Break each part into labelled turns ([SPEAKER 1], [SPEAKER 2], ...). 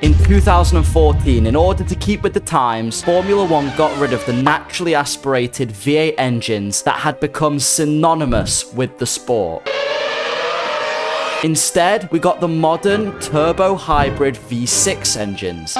[SPEAKER 1] In 2014, in order to keep with the times, Formula 1 got rid of the naturally aspirated V8 engines that had become synonymous with the sport. Instead, we got the modern turbo-hybrid V6 engines.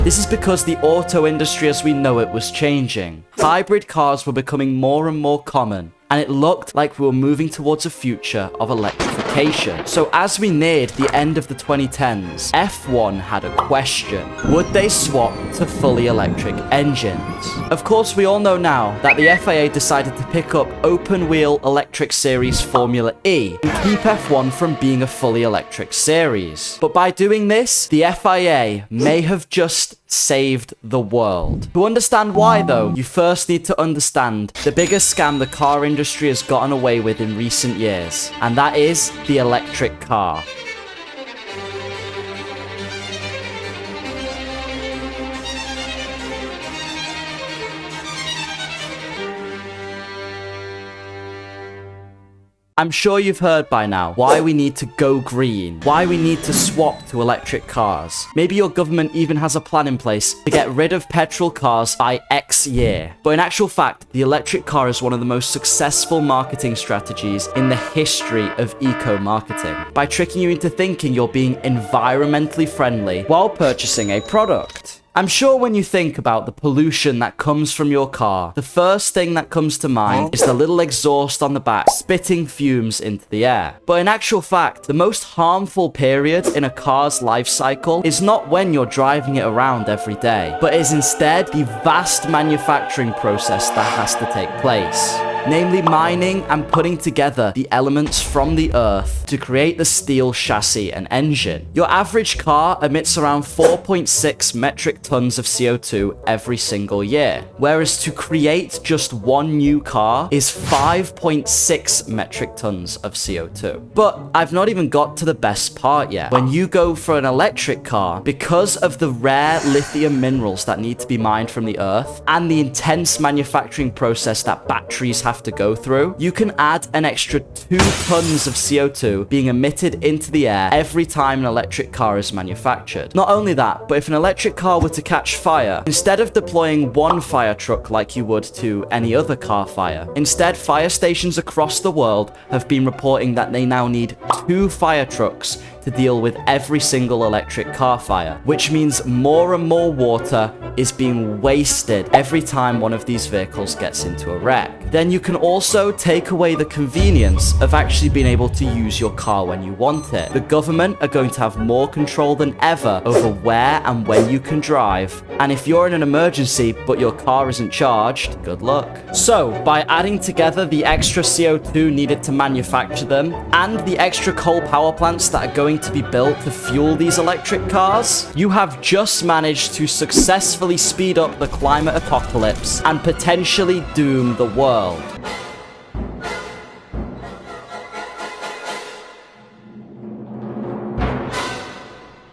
[SPEAKER 1] This is because the auto industry as we know it was changing. Hybrid cars were becoming more and more common, and it looked like we were moving towards a future of electrification. So as we neared the end of the 2010s, F1 had a question. Would they swap to fully electric engines? Of course, we all know now that the FIA decided to pick up open-wheel electric series Formula E and keep F1 from being a fully electric series. But by doing this, the FIA may have just saved the world. To understand why though, you first need to understand the biggest scam the car industry has gotten away with in recent years, and that is the electric car. I'm sure you've heard by now why we need to go green, why we need to swap to electric cars. Maybe your government even has a plan in place to get rid of petrol cars by X year. But in actual fact, the electric car is one of the most successful marketing strategies in the history of eco-marketing, by tricking you into thinking you're being environmentally friendly while purchasing a product. I'm sure when you think about the pollution that comes from your car, the first thing that comes to mind is the little exhaust on the back spitting fumes into the air. But in actual fact, the most harmful period in a car's life cycle is not when you're driving it around every day, but is instead the vast manufacturing process that has to take place. Namely mining and putting together the elements from the earth to create the steel chassis and engine. Your average car emits around 4.6 metric tons of CO2 every single year, whereas to create just one new car is 5.6 metric tons of CO2. But I've not even got to the best part yet. When you go for an electric car, because of the rare lithium minerals that need to be mined from the earth and the intense manufacturing process that batteries have to go through, you can add an extra 2 tons of CO2 being emitted into the air every time an electric car is manufactured. Not only that, but if an electric car were to catch fire, instead of deploying one fire truck like you would to any other car fire, instead fire stations across the world have been reporting that they now need 2 fire trucks to deal with every single electric car fire, which means more and more water is being wasted every time one of these vehicles gets into a wreck. Then you can also take away the convenience of actually being able to use your car when you want it. The government are going to have more control than ever over where and when you can drive, and if you're in an emergency but your car isn't charged, good luck. So, by adding together the extra CO2 needed to manufacture them and the extra coal power plants that are going to be built to fuel these electric cars, you have just managed to successfully speed up the climate apocalypse and potentially doom the world.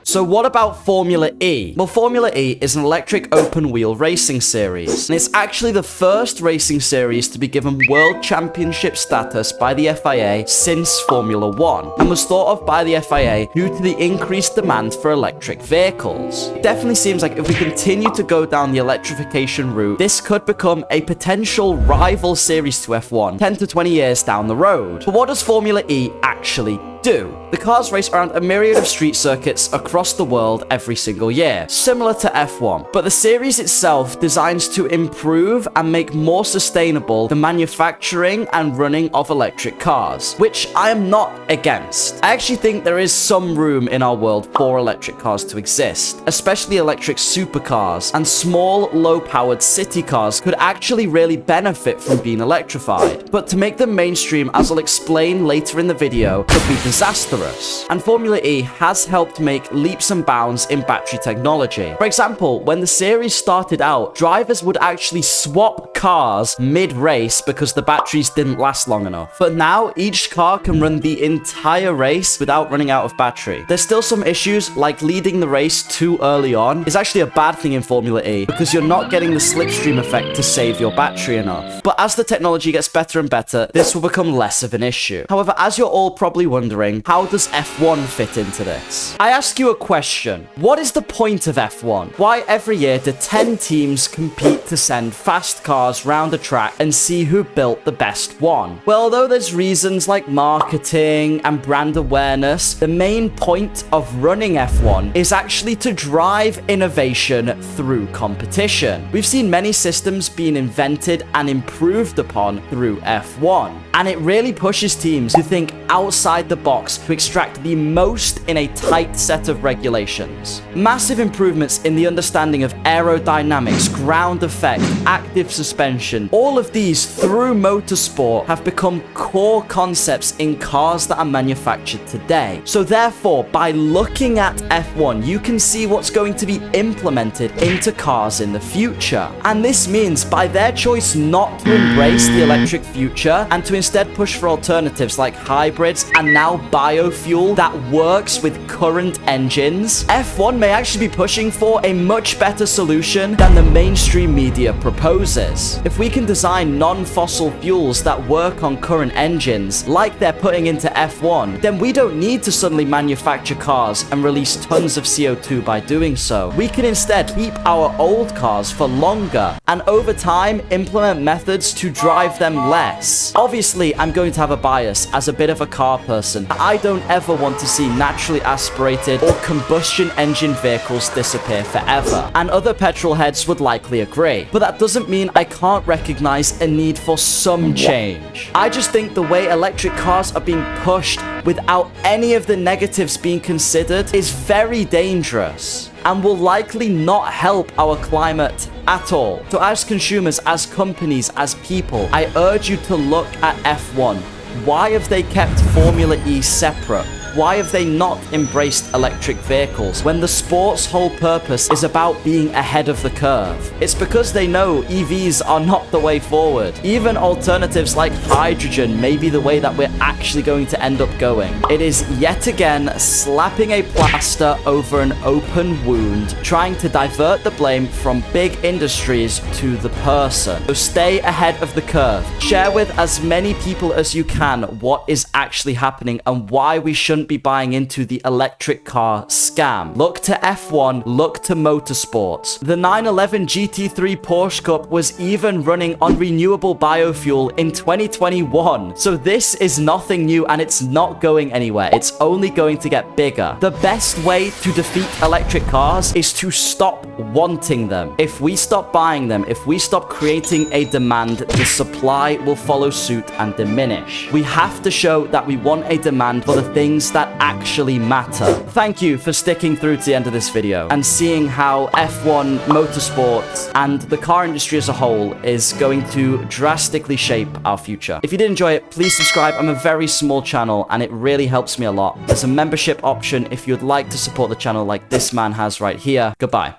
[SPEAKER 1] So what about Formula E? Well, Formula E is an electric open-wheel racing series, and it's actually the first racing series to be given world championship status by the FIA since Formula 1, and was thought of by the FIA due to the increased demand for electric vehicles. It definitely seems like if we continue to go down the electrification route, this could become a potential rival series to F1 10 to 20 years down the road. But what does Formula E actually do? The cars race around a myriad of street circuits across the world every single year, similar to F1, but the series itself designs to improve and make more sustainable the manufacturing and running of electric cars, which I am not against. I actually think there is some room in our world for electric cars to exist, especially electric supercars, and small, low-powered city cars could actually really benefit from being electrified, but to make them mainstream, as I'll explain later in the video, could be disastrous. And Formula E has helped make leaps and bounds in battery technology. For example, when the series started out, drivers would actually swap cars mid-race because the batteries didn't last long enough. But now each car can run the entire race without running out of battery. There's still some issues, like leading the race too early on is actually a bad thing in Formula E because you're not getting the slipstream effect to save your battery enough. But as the technology gets better and better, this will become less of an issue. However, as you're all probably wondering, how does F1 fit into this? I ask you a question. What is the point of F1? Why every year do 10 teams compete to send fast cars round the track and see who built the best one? Well, although there's reasons like marketing and brand awareness, the main point of running F1 is actually to drive innovation through competition. We've seen many systems being invented and improved upon through F1. And it really pushes teams to think outside the box to extract the most in a tight set of regulations. Massive improvements in the understanding of aerodynamics, ground effect, active suspension, all of these through motorsport have become core concepts in cars that are manufactured today. So therefore, by looking at F1, you can see what's going to be implemented into cars in the future. And this means by their choice not to embrace the electric future and to instead push for alternatives like hybrids and now biofuel that works with current engines, F1 may actually be pushing for a much better solution than the mainstream media proposes. If we can design non-fossil fuels that work on current engines like they're putting into F1, then we don't need to suddenly manufacture cars and release tons of CO2 by doing so. We can instead keep our old cars for longer and over time implement methods to drive them less. Obviously, I'm going to have a bias as a bit of a car person. I don't ever want to see naturally aspirated or combustion engine vehicles disappear forever, and other petrol heads would likely agree. But that doesn't mean I can't recognize a need for some change. I just think the way electric cars are being pushed without any of the negatives being considered is very dangerous and will likely not help our climate at all. So as consumers, as companies, as people, I urge you to look at F1. Why have they kept Formula E separate? Why have they not embraced electric vehicles when the sport's whole purpose is about being ahead of the curve? It's because they know EVs are not the way forward. Even alternatives like hydrogen may be the way that we're actually going to end up going. It is yet again slapping a plaster over an open wound, trying to divert the blame from big industries to the person. So stay ahead of the curve. Share with as many people as you can what is actually happening and why we shouldn't be buying into the electric car scam. Look to F1, look to motorsports. The 911 GT3 Porsche Cup was even running on renewable biofuel in 2021. So this is nothing new and it's not going anywhere. It's only going to get bigger. The best way to defeat electric cars is to stop wanting them. If we stop buying them, if we stop creating a demand, the supply will follow suit and diminish. We have to show that we want a demand for the things that actually matter. Thank you for sticking through to the end of this video and seeing how F1, motorsports, and the car industry as a whole is going to drastically shape our future. If you did enjoy it, please subscribe. I'm a very small channel and it really helps me a lot. There's a membership option if you'd like to support the channel like this man has right here. Goodbye.